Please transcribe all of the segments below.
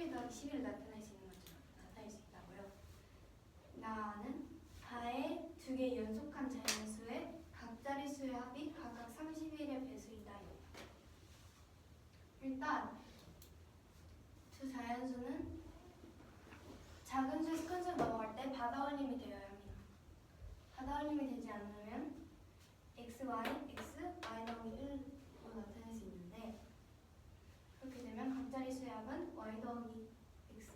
11 더하기 11을 나타낼 수 있는 것처럼 나타낼 수 있다고요. 나는 하의 두 개의 연속한 자연수의 각 자릿수의 합이 각각 31의 배수이다. 일단 두 자연수는 작은 수에서 큰 수로 넘어갈 때 받아올림이 되어야 합니다. 받아올림이 되지 않으면 x, y, x, y 더하기 1로 나타낼 수 있는데, 그렇게 되면 각 자릿수의 합은 y 더하기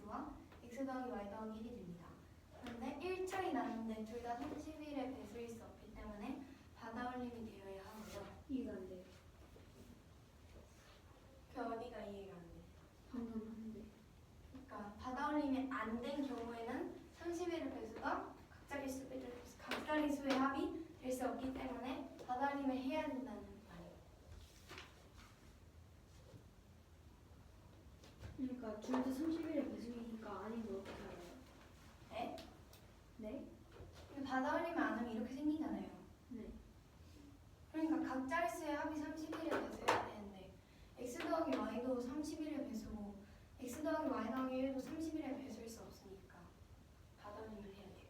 x와 x 더하기 y 더하기 1이 됩니다. 그런데 1차이 나는데 둘 다 31의 배수일 수 없기 때문에 받아올림이 되어야 하고요. 이해가 안 돼. 그 어디가 이해가 안 돼? 방금 한데. 그러니까 받아올림이 안 된 경우에는 31의 배수가 각 자릿수의 합이 될 수 없기 때문에 받아올림을 해야 된다는 말이에요. 그러니까 둘 다 31의 배수이니까 아닌 걸 어떻게 알아요? 네? 네? 근데 받아올림을 안 하면 이렇게 생기잖아요. 네. 그러니까 각 자릿수의 합이 31의 배수여야 되는데 x 더하기 y도 31의 배수고 x 더하기 y 더하기 1도 31의 배수일 수 없으니까 받아올림을 해야 돼요.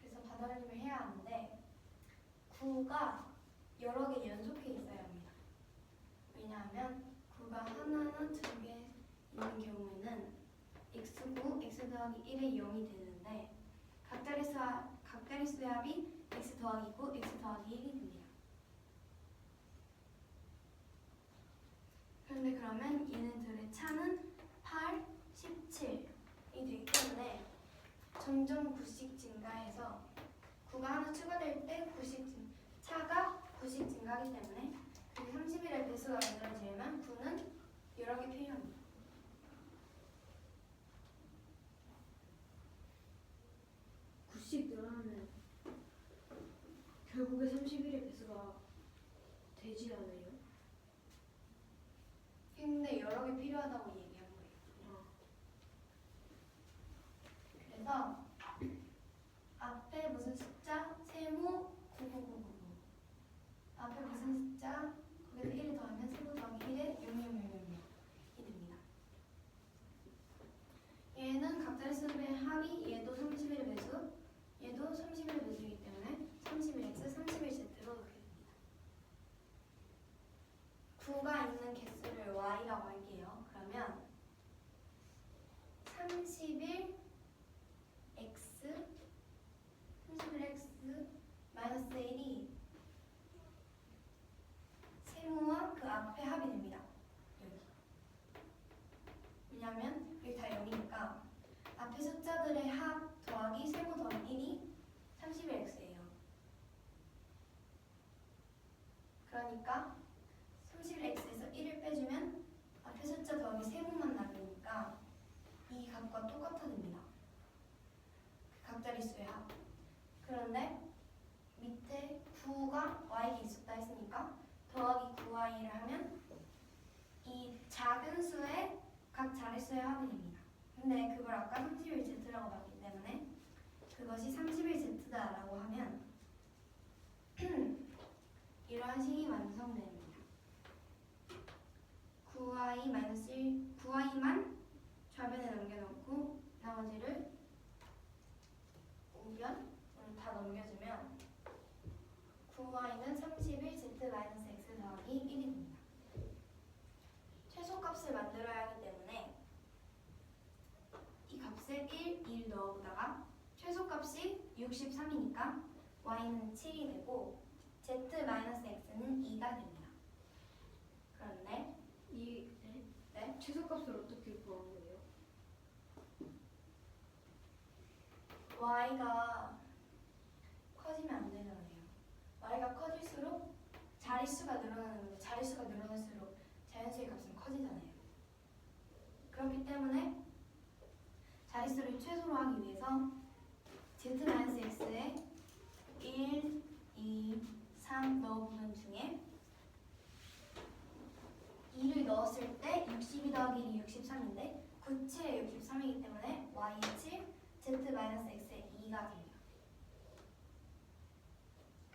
그래서 받아올림을 해야 하는데 9가 여러 개 연속해 있어야 합니다. 왜냐하면 9가 하나나 두 개 있는 경우에는 x9, x 더하기 1의 0이 되는데 각 자릿수의 합이 x 더하기 9, x 더하기 1이 됩니다. 그런데 그러면 얘네들의 차는 8, 17이 되기 때문에 점점 9씩 증가해서 9가 하나 추가될 때 차가 9씩 증가하기 때문에 그게 31의 배수가 만들어지려면 9는 여러 개 필요합니다. 씩 늘어나면 결국에 31의 배수가 되지 않아요? 근데 여러 개 필요하다고 얘기한 거예요. 그래서 앞에 무슨 숫자? 세모 9999. 앞에 무슨 숫자? 거기서 1을 더하면 세모 더하기 1에 00000이 됩니다. 얘는 각 자릿수의 합이 얘도 31의 배수, 얘도 31의 배수이기 때문에 31x, 31z로 그렇게 됩니다. 9가 있는 개수를 y라고 할게요. 그러면 31x 마이너스 1이 세모와 그 앞에 합이 됩니다. 여기. 왜냐하면 여기 다 0이니까 앞에 숫자들의 합 더하기 세모 더하기 1이 31x예요. 그러니까 31x에서 1을 빼주면 앞에 숫자 더하기 세모만 남으니까 이 값과 똑같아집니다. 각 자릿수의 합. 그런데 밑에 9가 y에 있었다 했으니까 더하기 9y를 하면 이 작은 수의 각 자릿수의 합이 됩니다. 근데 그걸 아까 31z라고 봤기 때문에 그것이 31z다라고 하면 이러한 식이 완성됩니다. 9y만 좌변에 넘겨놓고 나머지를 우변으로 다 넘겨주면 9y는 31z-x 더하기 1이 됩니다. 최소값을 만들어야 하기 때문에 이 값에 1 넣어보다가 최소값이 63이니까 y는 7이 되고 z-x는 2가 됩니다. 그런데 네? 최소값을 어떻게 구한 거예요? y가 커지면 안 되잖아요. y가 커질수록 자릿수가 늘어나는 건데 자릿수가 늘어날수록 자연수의 값은 커지잖아요. 그렇기 때문에 자릿수를 최소로 하기 위해서 z-x에 1, 2, 3 넣어보는 중에 2를 넣었을 때 62 더하기 1이 63인데 9채 63이기 때문에 y의 7, z-x의 2가 됩니다.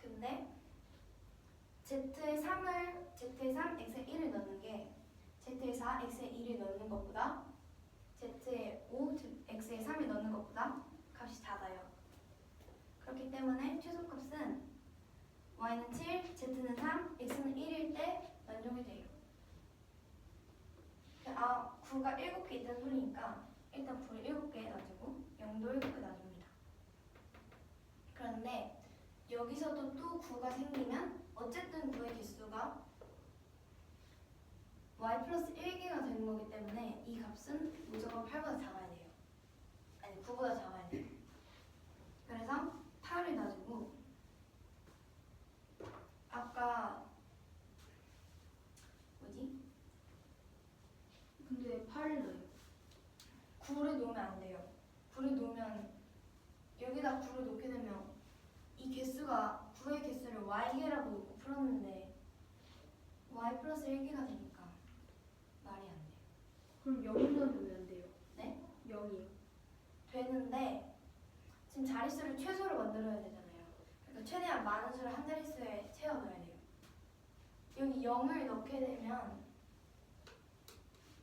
근데 z의 3, x의 1을 넣는 게 z에 4, x에 2를 넣는 것보다 z에 5, x에 3을 넣는 것보다 값이 작아요. 그렇기 때문에 최소값은 y는 7, z는 3, x는 1일 때 만족이 돼요. 9가 7개 있다는 소리니까 일단 9를 7개 놔주고 0도 7개 놔줍니다. 그런데 여기서도 또 9가 생기면 어쨌든 9의 개수가 y 플러스 1개가 되는 거기 때문에 이 값은 무조건 8보다 작아야 돼요. 아니 9보다 작아야 돼요. 그래서 8을 놔주고 아까 뭐지? 근데 8을 넣어요. 9를 놓으면 안 돼요. 9를 놓으면 여기다 9를 놓게 되면 이 개수가 9의 개수를 y개라고 놓고 풀었는데 y 플러스 1개가 되니까 말이 안 돼요. 그럼 0을 넣으면 안 돼요. 네? 0이요. 되는데 지금 자릿수를 최소로 만들어야 되잖아요. 그러니까 최대한 많은 수를 한 자릿수에 채워 넣어야 돼요. 여기 0을 넣게 되면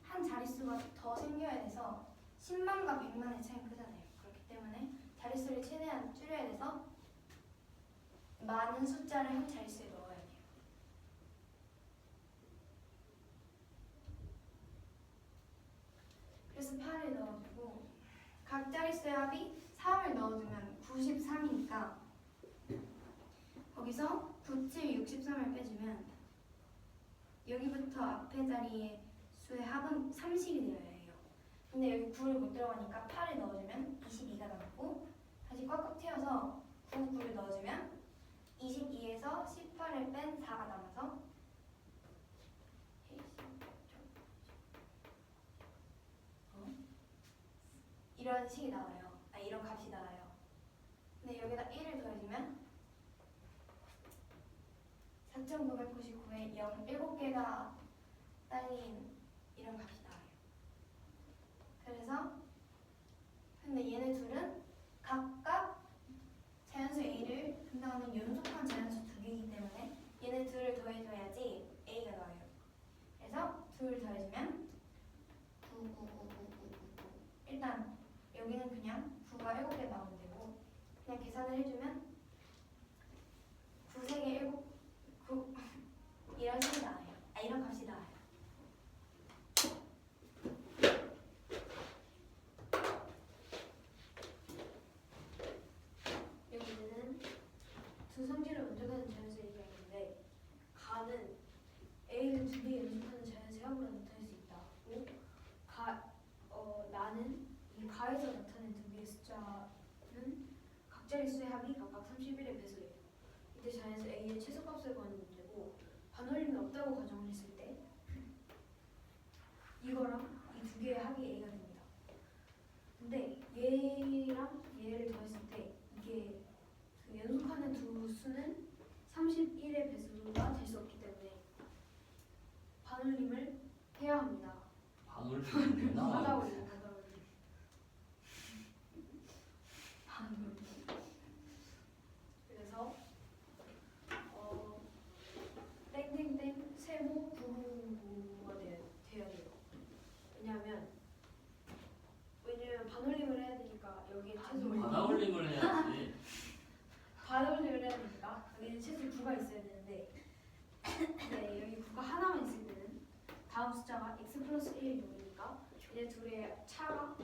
한 자릿수가 더 생겨야 돼서 10만과 100만의 차이가 크잖아요. 그렇기 때문에 자릿수를 최대한 줄여야 돼서 많은 숫자를 한 자릿수에 넣어야 돼요. 그래서 8을 넣어주고 각 자릿수의 합이 3을 넣어주면 93이니까 거기서 9, 7, 63을 빼주면 여기부터 앞에 자리의 수의 합은 30이 되어야 해요. 근데 여기 9를 못 들어가니까 8을 넣어주면 22가 남고 다시 꽉꽉 채워서 9, 9를 넣어주면 22에서 18을 뺀 4가 남아서 이런 식이 나와요. 이런 값이 나와요. 근데 여기다 1을 더해주면 4,999에 0, 7개가 딸린 이런 값이 나와요. 그래서 근데 얘네 둘은 각각 자연수 A를 분당하는 연속한 자연수 두 개이기 때문에 얘네 둘을 더해줘야지 A가 나와요. 그래서 둘 더해주면 9, 9, 9, 9, 9, 9, 9. 일단 여기는 그냥 9가 7개 나오면 되고 그냥 계산을 해주면 9, 3개 7, 9 이런 식이 나와요. 이런 값이 나와요. 여기는 두 성질을 만족하는 자연수 얘기가 있는데 가는 A를 두 개 연속하는 자연수 합으로 나타낼 수 있다. 나는 이 가에서 나타낸 두 개의 숫자는 각 자릿수의 합이 각각 31의 배수예요. 이때 자연수 A의 최소값을 구하는 문제고 반올림이 없다고 가정을 했을 때 이거랑 이 두 개의 합이 A가 됩니다. 근데 얘랑 얘를 더했을 때 이게 그 연속하는 두 수는 31의 배수가 될 수 없기 때문에 반올림을 해야 합니다. 반올림이 되나? 받아올림. 그래서 땡땡땡 세모 999가 돼야 돼요. 왜냐면 반올림을 해야 되니까 여기에 최소 반올림을 해야지. 반올림을 해야 되니까 여기는 최소 9가 있어야 되는데 네, 여기 9가 하나만 있을 때는 다음 숫자가 x 플러스 1이 6이니까 얘네 둘의 차가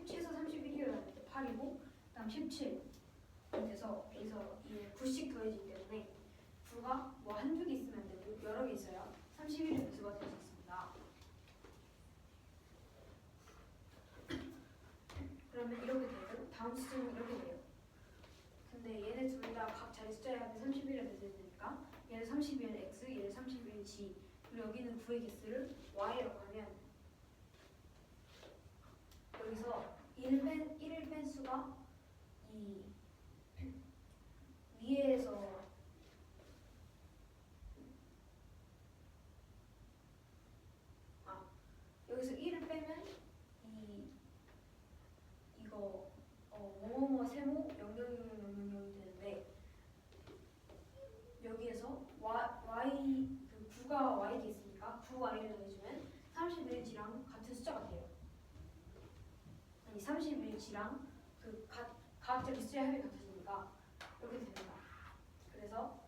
최소 31이어야 될 때 8이고 그다음 17이 돼서 여기서 이 9씩 더해지기 때문에 9가 뭐 한두 개 있으면 안 되고 여러 개 있어야 31의 배수가 될 수 있습니다. 그러면 이렇게 되고 다음 숫자는 이렇게 돼요. 근데 얘네 둘 다 각 자리 숫자의 합이 31을 배수했으니까 얘는 31은 x, 얘는 31은 g. 그리고 여기는 9의 개수를 y라고 하면 여기서 1을 뺀 수가 이 위에서 여기서 1을 빼면 이거 뭐뭐뭐 세모 0000000이 되는데 여기에서 y 그 9가 y에 있으니까 9y를 더해주면 30 것이랑 그 가학적 기술의 합이 같아지니까 이렇게 됩니다. 그래서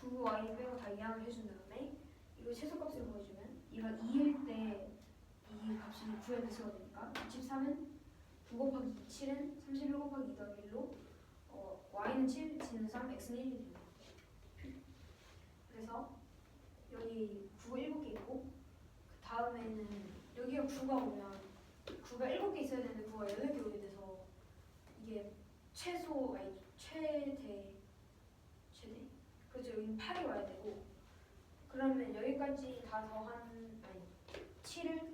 9, y 빼고 다 이항을 해준 다음에 이거 최소값을 구해주면 얘가 2일 때 이 값이 9의 배수가 되니까 63은 9 곱하기 7은 31 곱하기 2 더하기 1로 y는 7, g는 3, x는 1이 됩니다. 그래서 여기 9가 7개 있고 그 다음에는 여기가 9가 오면 9가 7개 있어야 되는데 9가 8개 오게 돼서 이게 최소 아니 최대 그렇죠. 여기는 8이 와야 되고 그러면 여기까지 다 더한 아니 7을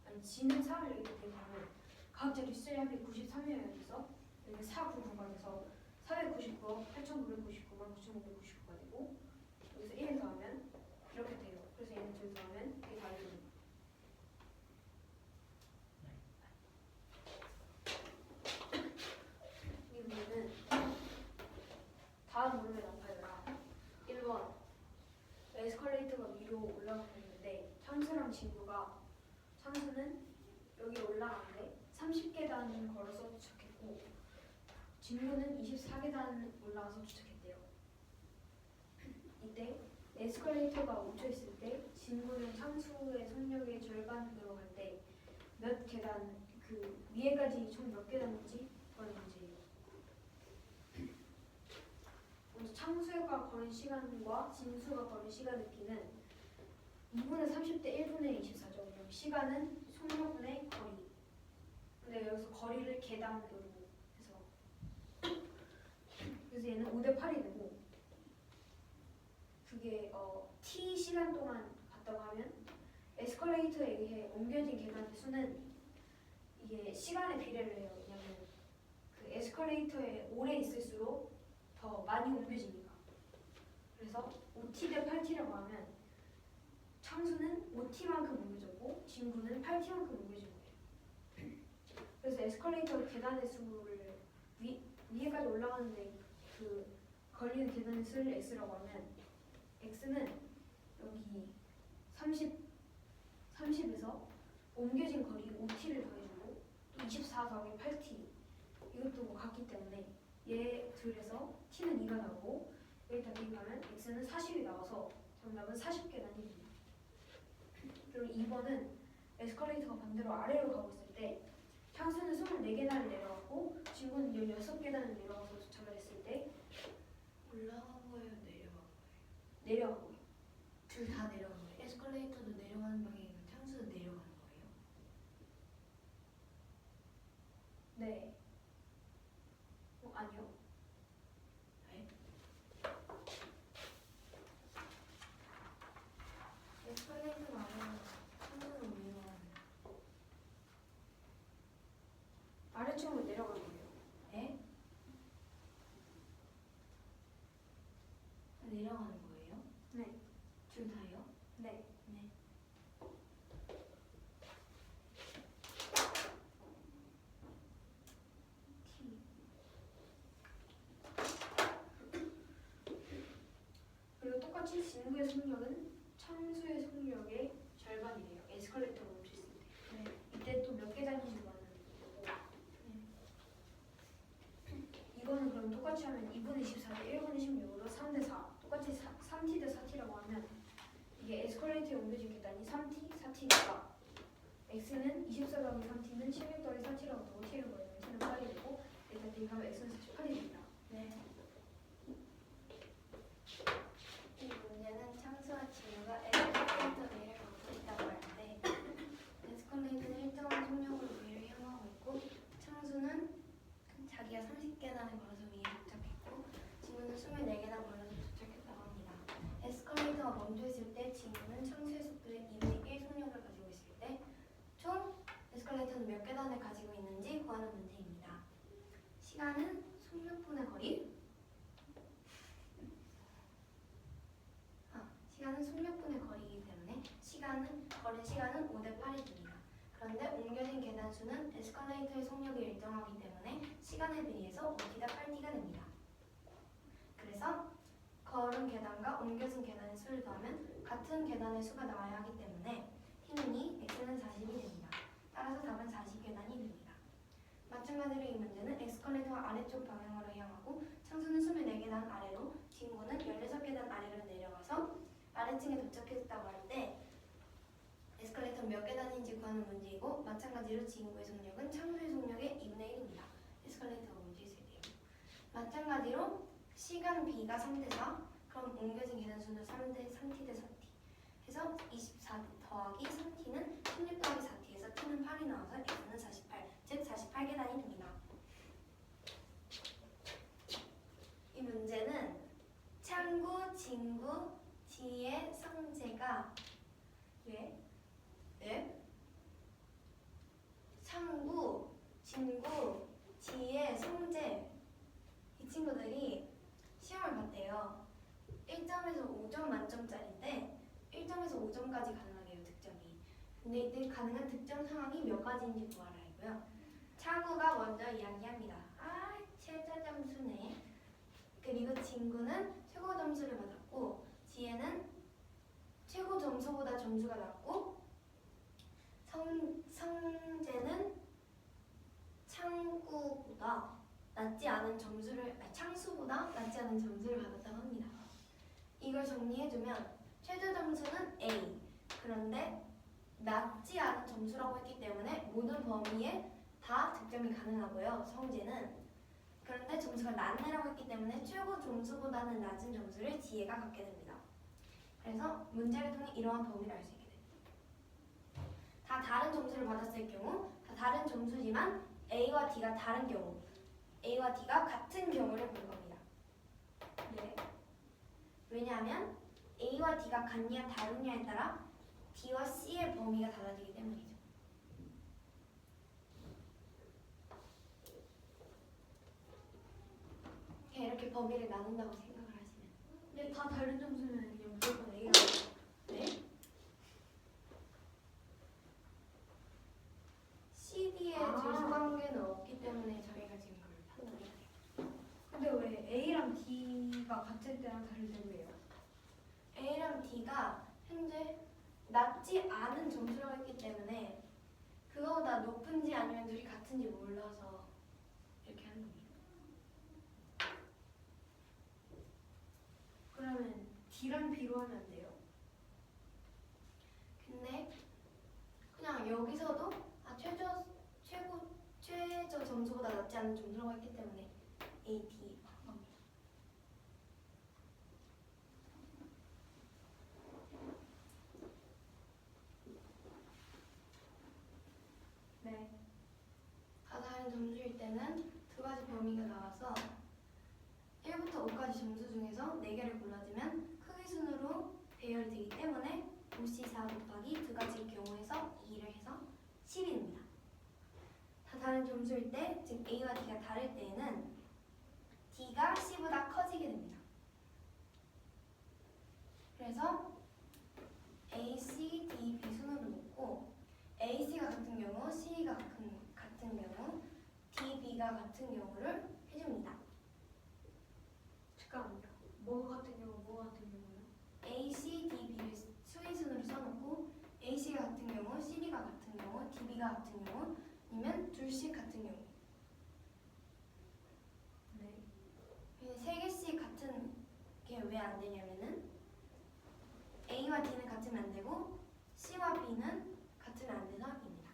아니 g는 3을 여기 대입하면 가학적 기술의 합이 93이어야 돼서 여기 4, 9, 9가 돼서 499억 8,999만 9,599가 되고 여기서 1 더하면 이렇게 돼요. 그래서 얘는 둘 더하면 이게 다 됩니다. 이 문제는 다음 문제 나타내라. 1번 에스컬레이터가 위로 올라가고 있는데 창수랑 친구가 창수는 여기 올라가는데 30계단 걸어서 도착했고 친구는 24계단 올라가서 도착했대요. 이때 에스컬레이터가 멈춰있을 때 친구는 창수의 속력의 절반으로 갈 때 몇 계단 그 위에까지 총 몇 계단인지 그런 문제예요. 먼저 창수가 걸은 시간과 진수가 걸은 시간을 기는 2분의 30대 1분의 24죠. 그럼 시간은 속력분의 거리. 근데 여기서 거리를 계단으로 해서 그래서 얘는 5대 8이 되고 그게 t 시간 동안 갔다고 하면 에스컬레이터에 의해 옮겨진 계단의 수는 이게 시간에 비례를 해요. 왜냐면 그 에스컬레이터에 오래 있을수록 더 많이 옮겨지니까. 그래서 5t 대 8t라고 하면 창수는 5t만큼 옮겨졌고 진구는 8t만큼 옮겨진 거예요. 그래서 에스컬레이터 계단의 수를 위에까지 올라가는데 그 걸리는 계단의 수를 x라고 하면 x는 여기 30에서 옮겨진 거리 5t를 더해주고 또 24 더하기 8t 이것도 뭐 같기 때문에 얘 둘에서 t는 2가 나오고 여기다 대입하면 x는 40이 나와서 정답은 40계단이 됩니다. 그리고 2번은 에스컬레이터가 반대로 아래로 가고 있을 때 창수는 24계단을 내려가고 친구는 16계단을 내려가서 도착을 했을 때 올라간 거예요, 내려간 거예요? 내려가고 둘 다 내려간 거예요. 에스컬레이터도 내려가는 방향이고 창수도 내려가는 거예요. 네. 아니요. 네? 에스컬레이터가 아니라 창수는 위로 가는 아래쪽으로 내려가는 거예요. 네? 내려가는 거예요? 네. 둘 다요? 네. 네. T. 그리고 똑같이 진구의 속력은 창수의 속력의 절반이래요. 에스컬레이터가 멈췄을 때. 네. 이때 또 몇 계단인지 말하는 거고. 이거는 그럼 똑같이 하면 2분의 24대 1분의 16으로 3대 4. 똑같이 3t 대 4t라고 하면 이게 에스컬레이터에 옮겨진 계단이 3t, 4t니까 x는 24 더하기 3t는 16 더하기 4t라고 하고 t를 구하면 t는 8이 되고 일단 대입하면 x는 48이 됩니다. 네. 이 문제는 창수와 진우가 에스컬레이터 위를 걷고 있다고 할 때 에스컬레이터는 일정한 속력으로 위를 향하고 있고 창수는 자기가 30계단을 걸어서 위에 도착했고 진우는 24계단 걸어서 도착했다고 합니다. 에스컬레이터가 멈춰있을 때 진우는 창수의 속도의 2분의 1 속력을 가지고 있을 때 총 에스컬레이터는 몇 계단을 가지고 있는지 구하는 문제입니다. 시간은 속력분의 거리 시간은 속력분의 거리이기 때문에 걸은 시간은 5대 8이 됩니다. 그런데 옮겨진 계단 수는 에스컬레이터의 속력이 일정하기 때문에 시간에 비례해서 5t다 8t가 됩니다. 그래서 걸은 계단과 옮겨진 계단의 수를 더하면 같은 계단의 수가 나와야 하기 때문에 P는이 x는 40이 됩니다. 따라서 답은 40계단이 됩니다. 마찬가지로 이 문제는 에스컬레이터가 아래쪽 방향으로 향하고 창수는 24계단 아래로 진구는 16계단 아래로 내려가서 아래층에 도착했다고 할 때 에스컬레이터는 몇 계단인지 구하는 문제이고 마찬가지로 진구의 속력은 창수의 속력의 2분의 1입니다. 에스컬레이터가 문제 있을 때요. 마찬가지로 시간 b가 3대 4 그럼 옮겨진 계단 수는 3t 대 4t 해서 24 더하기 3t는 16 더하기 4t에서 t는 8이 나와서 x는 48 즉 48계단이 됩니다. 이 문제는 창구, 진구, 지의 성제가 창구, 진구, 지의 성제 이 친구들이 시험을 봤대요. 1점에서 5점 만점짜리인데 1점에서 5점까지 가능하대요. 득점이. 근데 이때 가능한 득점 상황이 몇 가지인지 구하라 했고요. 창구가 먼저 이야기합니다. 최저 점수네. 그리고 진구는 최고 점수를 받았고 지혜는 최고 점수보다 점수가 낮고 성재는 창구보다 낮지 않은 점수를 창수보다 낮지 않은 점수를 받았다고 합니다. 이걸 정리해주면 최저 점수는 A 그런데 낮지 않은 점수라고 했기 때문에 모든 범위에 다 득점이 가능하고요. 성재는 그런데 점수가 낮네라고 했기 때문에 최고 점수보다는 낮은 점수를 지혜가 갖게 됩니다. 그래서 문제를 통해 이러한 범위를 알 수 있게 됩니다. 다 다른 점수를 받았을 경우 다 다른 점수지만 A와 D가 다른 경우 A와 D가 같은 경우를 볼 겁니다. 왜냐하면 A와 D가 같냐 다르냐에 따라 D와 C의 범위가 달라지기 때문이죠. 이렇게 범위를 나눈다고 생각을 하시면 근데 다 다른 점수면 그냥 무조건 A가 네? CD의 아. 질소관계는 없기 때문에 저희가 지금 그걸 판단해요. 근데 왜 A랑 D가 같을 때랑 다를 때 왜요? A랑 D가 현재 낮지 않은 점수라고 했기 때문에 그거보다 높은지 아니면 둘이 같은지 몰라서 이렇게 하는 겁니다. 그러면 D랑 B로 하면 안 돼요? 근데 그냥 여기서도 최저 점수보다 낮지 않은 점수라고 했기 때문에 A, D 한 겁니다. 네. 다 다른 점수일 때는 두 가지 범위가 나와서 1부터 5까지 점수 중에서 4개를 골라주면 크기 순으로 배열되기 때문에 5C4 곱하기 두 가지 경우에서 2를 해서 10입니다. 다 다른 점수일 때, 즉 A와 D가 다를 때에는 D가 C보다 커지게 됩니다. 그래서 A, C, D, B 순으로 놓고 AC가 같은 경우, C가 같은 경우, D, B가 같은 경우를 해줍니다. 잠깐만요. 뭐가 같은 경우, 뭐가 같은 경우요? A, C, D, B를 수위순으로 써놓고 AC가 같은 경우, CD가 같은 경우, DB가 같은 경우 아니면 둘씩 같은 경우 네. 3개씩 같은 게 왜 안 되냐면은 A와 D는 같으면 안 되고 C와 B는 같으면 안 돼서입니다.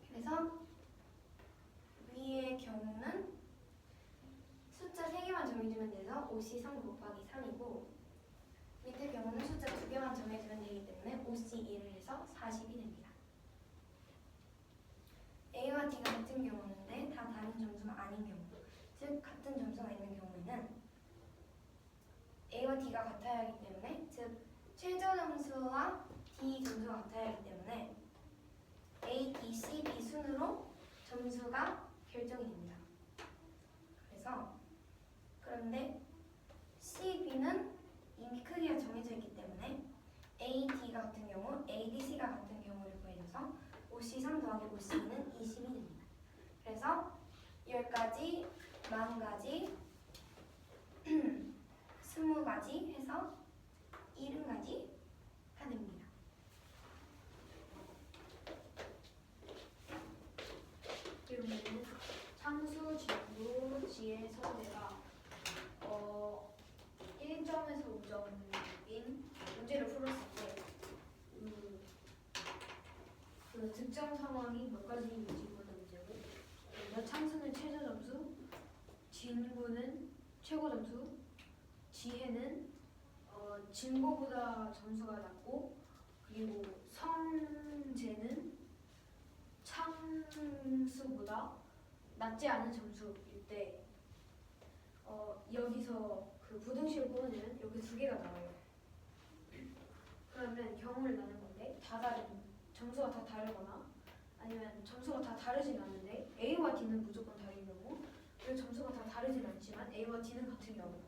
그래서 위의 경우는 숫자 3개만 정해주면 돼서 5C3 곱하기 3이고 밑에 경우는 숫자 2개만 정해주면 되기 때문에 5C1을 해서 40이 됩니다. A와 D가 같은 경우인데 다 다른 점수가 아닌 경우 즉 같은 점수가 있는 경우에는 A와 D가 같아야 하기 때문에 즉 최저 점수와 D 점수가 같아야 하기 때문에 A, D, C, B 순으로 점수가 결정이 됩니다. 그런데 C, B는 이미 크기가 정해져 있기 때문에 A, D가 같은 경우, A, D, C가 같은 경우를 구해줘서 5C3 더하기 5C는 20이 됩니다. 그래서 10가지, 40가지, 20가지 해서 70가지가 됩니다. 중에서 내가 1점에서 5점인 문제를 풀었을 때 그 득점 상황이 몇 가지인지 보는 문제고, 몇 창수는 최저 점수, 진구는 최고 점수, 지혜는 진보보다 점수가 낮고, 그리고 성재는 창수보다 낮지 않은 점수일 때 여기서 그 부등식을 뽑으면 여기 두 개가 나와요. 그러면 경우를 나눈 건데 다 다른 점수가 다 다르거나 아니면 점수가 다 다르진 않은데 A와 D는 무조건 다른 경우, 그리고 점수가 다 다르진 않지만 A와 D는 같은 경우를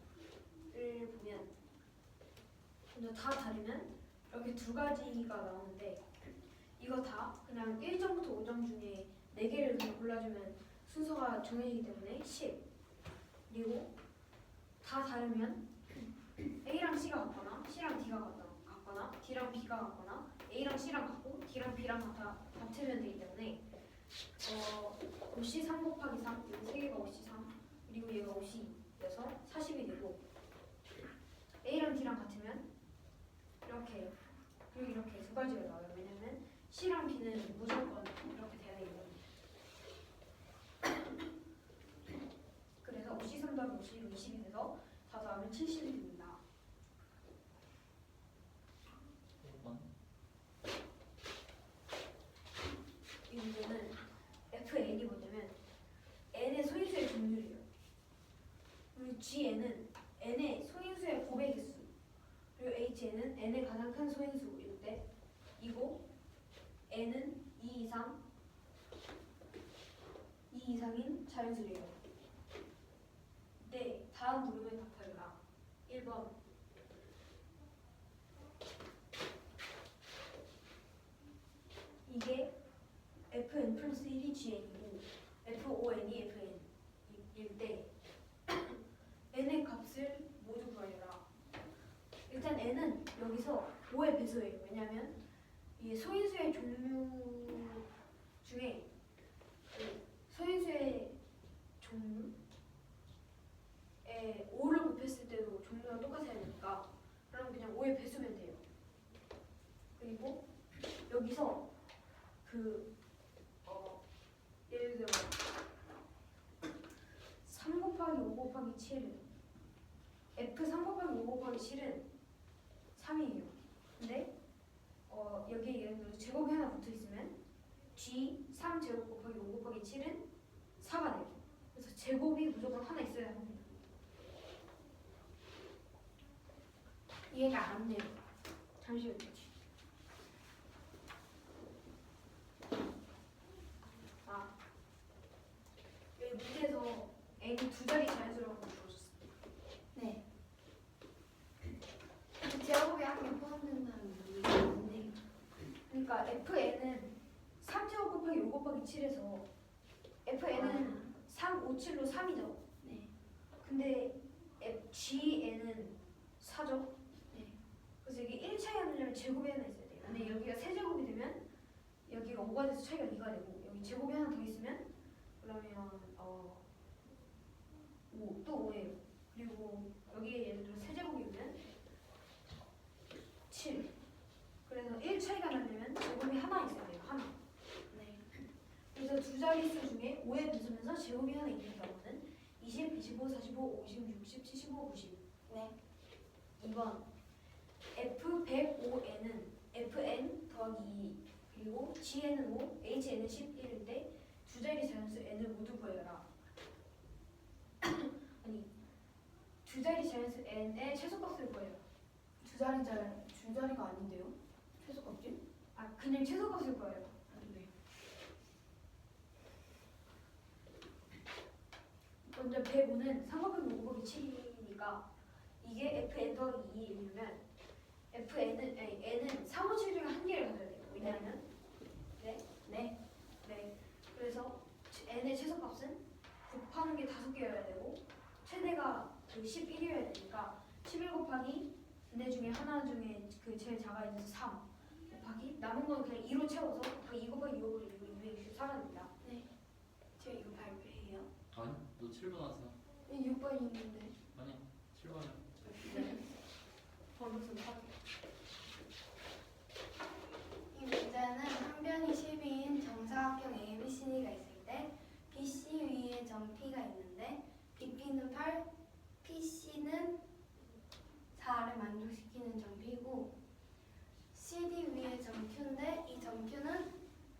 보면 먼저 다 다르면 이렇게 두 가지가 나오는데, 이거 다 그냥 1점부터 5점 중에 4개를 그냥 골라주면 순서가 정해지기 때문에 10. 그리고 다 다르면 A랑 C가 같거나 C랑 D가 같거나 D랑 B가 같거나 A랑 C랑 같고 D랑 B랑 같으면 되기 때문에 OC 3 곱하기 3, 여기 3개가 OC 3, 그리고 얘가 OC 2여서 40이 되고, A랑 D랑 같으면 이렇게, 그리고 이렇게 두 가지가 나와요. 왜냐면 C랑 B는 무조건 이렇게 돼야 되거든요. 그래서 53 더하기 52로 20이 돼서 다 더하면 70이 됩니다. 1번. 이 문제는 FN이 뭐냐면 N의 소인수의 종류래요. 그리고 GN은 N의 소인수의 곱의 개수, 그리고 HN은 N의 가장 큰 소인수일 때 이고, N은 2 이상인 자연수래요. 네, 다음 물음에 답하여라. 1번. 이게 Fn 플러스 1이 GN이고 FON이 FN일 때 N의 값을 모두 구하여라. 일단 N은 여기서 5의 배수예요. 왜냐하면 이 소인수의 종류 중에 소인수의 종류에 5를 곱했을 때도 종류가 똑같아야 되니까 그럼 그냥 5의 배수면 돼요. 그리고 여기서 예를 들어 3 곱하기 5 곱하기 7은 F 3 곱하기 5 곱하기 7은 3이에요. 근데 여기 예를 들어 제곱이 하나 붙어 있으면 G 3 제곱 곱하기 5 곱하기 7은 4가 돼요. 그래서 제곱이 무조건 하나 있어야 합니다. 이해가 안 돼요. 잠시만요. 여기 문제에서 N이 두 자리 자연수라고 주어졌어요. 네. 제곱이 한 개 포함된다는 얘기가 있는데, 그러니까 FN은 3제곱 곱하기 5 곱하기 7에서 FN은 3, 5, 7로 3이죠. 네. 근데 GN은 4죠. 네. 그래서 여기 1 차이 안 나려면 제곱이 하나 있어야 돼요. 근데 여기가 세제곱이 되면 여기가 5가 돼서 차이가 2가 되고, 여기 제곱이 하나 더 있으면 그러면 5, 또 5예요. 그리고 여기에 예를 들어 세제곱이면 7. 그래서 1 차이가 나려면 제곱이 하나 있어야 돼요. 하나. 네. 그래서 두 자릿수 중에 5에 배수면서 제곱이 하나 있는 경우는 20, 25, 45, 50, 60, 75, 90. 네. 2번 F105N은 FN 더하기 2, 그리고 GN은 5, HN은 11인데 두 자리 자연수 N을 모두 구해라. 아니, 두 자리 자연수 N의 최소값을 구해라. 주자리가 아닌데요? 최소값이? 아, 그냥 최소값을 구해요. 네. 먼저 105는 3 곱하기 5 곱하기 7이니까 이게 FN 더하기 2이면 N은 3, 5, 7 중에 한 개를 가져야 돼요. 왜냐하면 네. 그래서 N의 최소값은 곱하는 게 5개여야 되고 최대가 그 11이어야 되니까 11 곱하기 네 중에 하나 중에 그 제일 작아야 돼서 3 곱하기 남은 건 그냥 2로 채워서 곱하기 2 곱하기 2 곱하기 2 264가 됩니다. 네. 제가 이거 발표해요. 아니, 너 7번 하세요. 이 6번 있는데. 아니 7번이요. 네. 번호선 확인. 이 문제는 한 변이 12인 정사각형 ABCD가 있을 때 BC 위에 점 P가 있는데 BP는 8, PC는 4를 만족시키는 점 P고 CD 위에 점 Q인데 이 점 Q는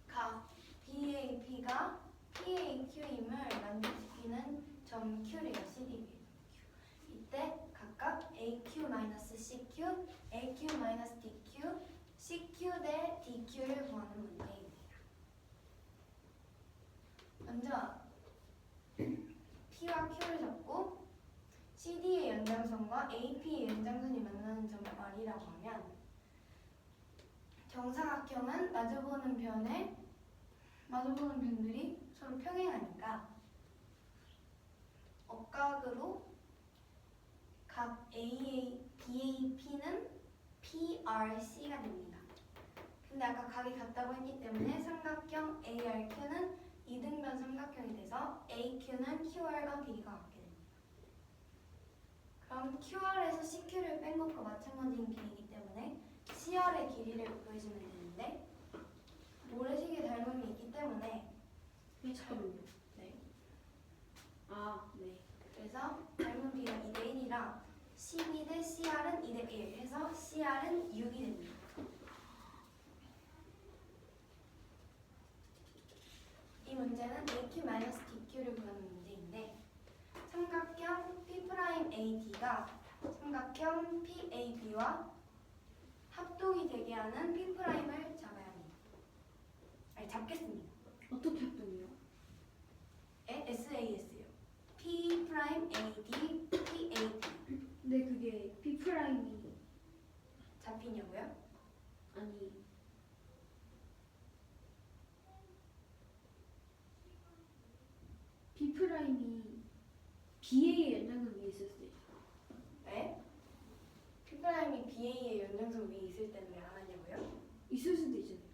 각 BAP가 PAQ임을 만족시키는 점 Q래요. CD 위에 점 Q. 이때 각각 AQ-CQ, AQ-DQ, CQ 대 DQ를 구하는 문제입니다. 먼저 P와 Q를 잡고 CD의 연장선과 AP의 연장선이 만나는 점을 R이라고 하면 정사각형은 마주보는 변들이 서로 평행하니까 억각으로 각 BAP는 PRC가 됩니다. 근데 아까 각이 같다고 했기 때문에 삼각형 ARQ는 이등변 삼각형이 돼서 AQ는 QR과 길이가 같게 됩니다. 그럼 QR에서 CQ를 뺀 것과 마찬가지인 길이기 때문에 CR의 길이를 구해주면 되는데 모래시계 닮음이 있기 때문에 잠깐만요. 네. 아, 네. 그래서 닮은 비가 2대 1이라 12 대 CR은 2대 1 해서 CR은 6이 됩니다. 이 문제는 AQ-DQ를 구하는 문제인데 삼각형 P'AD가 삼각형 PAB와 합동이 되게 하는 P'을 잡아야 합니다. 아니, 잡겠습니다. 어떻게 합동이요? SAS요. P'AD, PAD 근데 그게 B 프라임이 잡히냐고요? 아니 B 프라임이 BA의 연장선 위에 있었어요. 네? P'이 BA의 연장선 위에 있을 때는 왜 안 하냐고요? 있을 수도 있잖아요.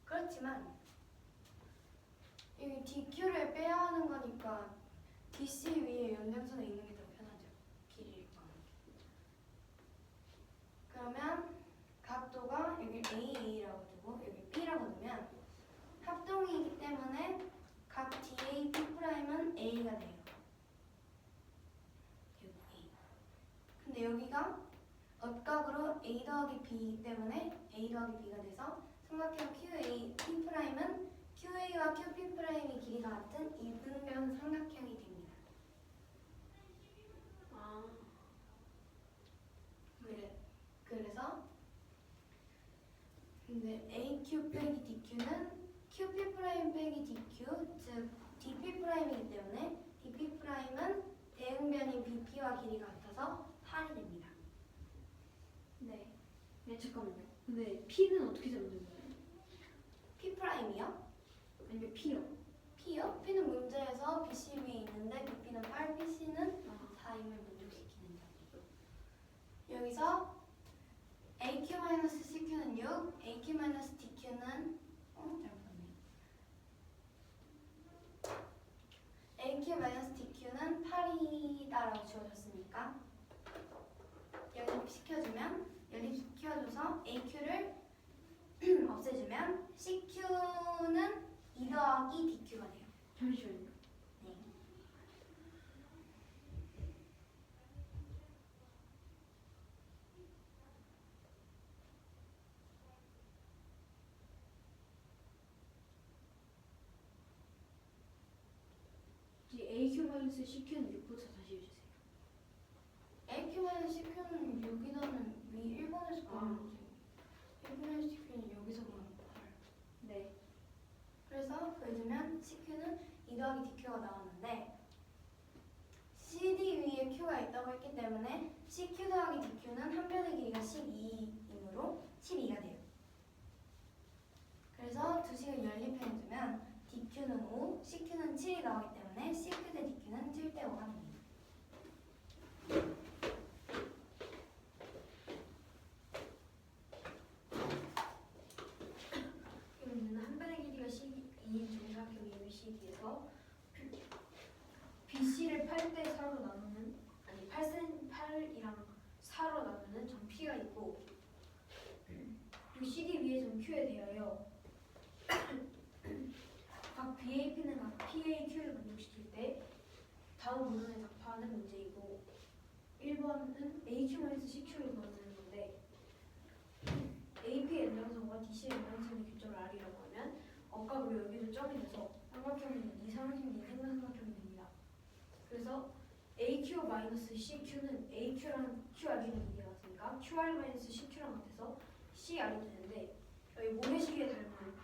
그렇지만 여기 DQ를 빼야 하는 거니까 DC 위에 연장선에 있는 게 더 편하죠. 길이를 구하는 게. 그러면 각도가 여기 AA라고 두고 여기 P라고 두면 합동이기 때문에 각 DA P'은 A가 돼요. 여기 A. 근데 여기가 억각으로 A 더하기 B이기 때문에 A 더하기 B가 돼서 삼각형 QA P'은 QA와 QP'의 길이가 같은 이등변 삼각형이 됩니다. 아, 그래서 근데 AQ 빼기 DQ는 QP 빼기 DQ, 즉 DP'이기 때문에 DP'은 대응변인 BP와 길이가 같아서 8이 됩니다. 네, 네 잠깐만요. 근데 P는 어떻게 잡는 거예요? P'이요? 아니면 P요? P요? P는 문제에서 BC 위에 있는데 BP는 8, PC는 아, 4임을 만족시키는 점. 여기서 AQ-CQ는 6, AQ-DQ는 잘못했네. AQ-DQ는 8이다라고 주어졌으니까 연립시켜줘서 AQ를 없애주면 CQ는 2 더하기 DQ가 돼요. 잠시만요. 네. 이 AQ-CQ는 6부터 다시 해주세요. AQ-CQ는 여기다는 위 1번에서 아. 보는 거지. AQ-CQ는 여기서 보는 거 8. 네. 그래서 보여주면 CQ는 2 더하기 DQ가 나왔는데 CD 위에 Q가 있다고 했기 때문에 CQ 더하기 DQ는 한 변의 길이가 12이므로 12가 돼요. 그래서 두 식을 연립해주면 DQ는 5, CQ는 7이 나오기 때문에 CQ 대 DQ는 7 대 5가 됩니다. 이 문제는 한 변의 길이가 12인 정사각형 ABCD에서 BC를 P를 8대 4로 나누는 아니 8이랑 4로 나누는 점 P가 있고 그리고 CD 위에 점 Q에 대하여 각 BAP는 각 PAQ를 만족시킬 때 다음 문헌에 답하는 문제이고 1번은 AQ-CQ를 구하는 건데 AP 연장선과 DC 연장선의 교점을 R이라고 하면 억각으로 여기도 점이 돼서 삼각형이 이삼각형이 생각삼각형이 됩니다. 그래서 AQ-CQ는 AQ랑 QR이랑 이게 같으니까 QR-CQ랑 같아서 CR이 되는데 여기 모래시계에 닮은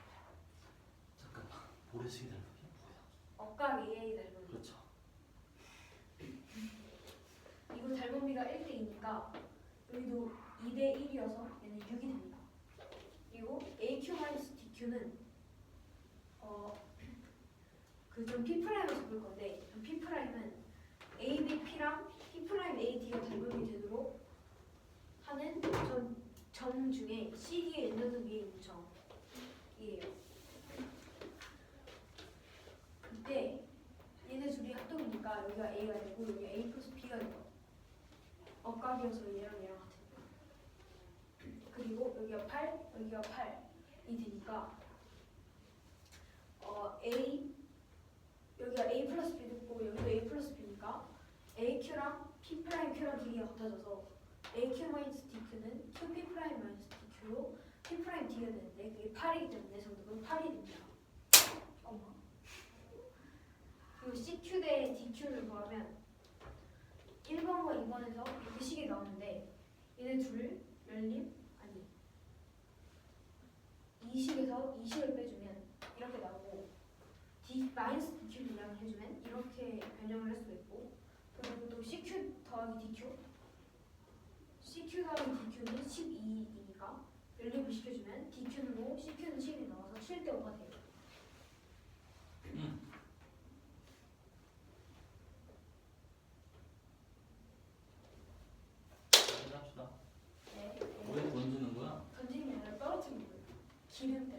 잠깐만. 모래시계 닮은 게 뭐야? 억각 AA 닮은 그렇죠. 이거 닮은 비가 1대2니까 여기도 2대1이어서 얘는 6이 됩니다. 그리고 AQ-DQ는 그 점 P'을 잡을 건데 점 P'은 ABP랑 P'AD가 닮음이 되도록 하는 점 중에 CD의 연장선 위에 있는 점이에요. 그때 얘네 둘이 합동이니까 여기가 A가 되고 여기가 A 플러스 B가 돼요. 억각이어서 얘랑 같은 거. 그리고 여기가 8, 여기가 8이 되니까 여기가 A 플러스 B 됐고 여기도 A 플러스 B니까 AQ랑 P'Q랑 길이가 같아져서 AQ-DQ는 QP'-DQ로 P'D가 되는데 그게 8이기 때문에 정답은 8이 됩니다. 엄마. 그리고 CQ 대 DQ를 구하면 1번과 2번에서 이렇게 식이 나오는데 얘네 둘 열림 아니 이 식에서 이 식을 빼주면 이렇게 나오고 D-DQ를 이항을 해주면 이렇게 변형을 할 수가 있고 그리고 또 CQ 더하기 DQ CQ 더하기 DQ는 12이니까 연립을 시켜주면 DQ는 5, CQ는 10이 나와서 7대 5가 돼요. 합시다. 네. 왜 던지는 거야? 던지는 게 아니라 떨어뜨리는 거예요. 기는